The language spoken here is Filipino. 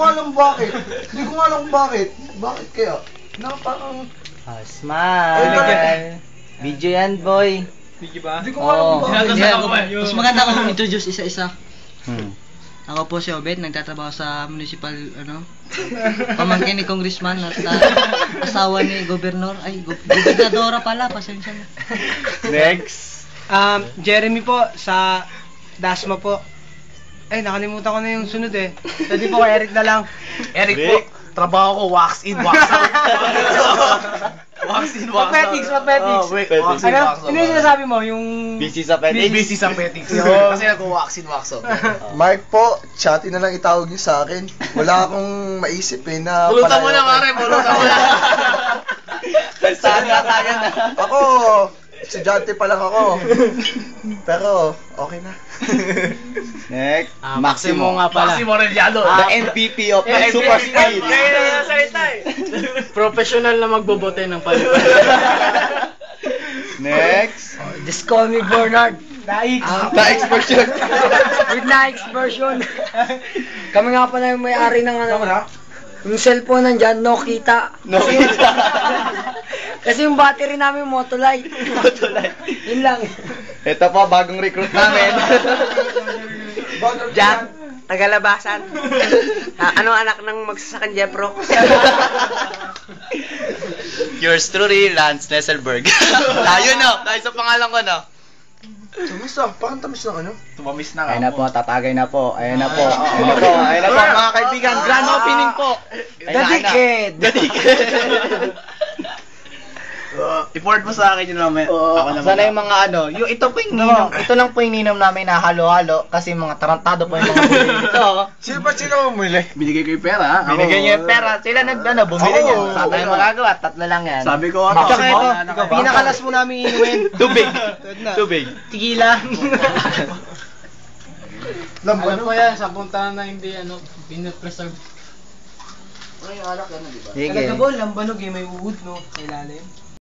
nga alam bakit. Hindi ko nga alam kung bakit. Bakit kaya? Na parang... Smile. Video yan, boy. Video ba? Hindi ko nga alam kung bakit. Mas maganda kung introduce isa-isa. Ako po si Obed, nagtatrabaho sa municipal, pamangkin ni Congressman at asawa ni Gobernador. Ay, Gobernadora pala, pasensya na. Next. Jeremy po, sa Dasma po. Ay, nakalimutan ko na yung sunod eh. Pwede po kay Eric na lang. Eric po, trabaho ko, wax in, wax out. Wax in, wax out. Mathematics. Wax in, wax out. Ano yung sinasabi mo? Yung... Busy sa pet. Busy sa petics. Kasi nag-wax in, wax out. Mark po, chatty na lang itawag niyo sa akin. Wala akong maisip eh na... Pulutan mo na, Mare, pulutan mo na. Saan na tayo na? Ako, estudyante pa lang ako. Pero, okay na. Next. Maximo nga pala. Maximo Reliado. The MVP of Super Speed. Kaya salita eh. Professional na magbobote ng palipan. Next. Just call me Bernard. Daix. Daix version. With Daix version. Kami nga pala yung may-ari ng yung cellphone nandyan, Nokita. Nokita. Kasi yung battery namin Motolite. Yun lang. Ito po, bagong recruit namin. Jack, tagalabasan. Ano anak ng magsasakan Jepro? Yours truly, Lance Nesselberg. Ayun no, dahil sa pangalan ko no. Tamis ah, parang tamis ng ano? Tumamis na Ayun na po, tatagay na po. Ayun na po. Ayun na po, mga kaibigan. Grand opening po. Dadikid. I-forward mo sa akin yun naman. Ako naman. Sana yung mga yung ito po yung ninom. Ito lang po yung ninom namin na halo-halo kasi mga tarantado po yung mga bumili nito. Sino bumili? Binigay ko yung pera. Binigyan niyo yung pera. Sila bumili niya. Sa tayo magagawa, tatlo lang yan. Sabi ko Tsaka ito, pinakalas mo namin inuwin. Tubig. Tigila. Alam ko yan, sa punta na hindi pinapreserve. Sige. Talaga ba, lambanog eh, may uod no, sa ilalim.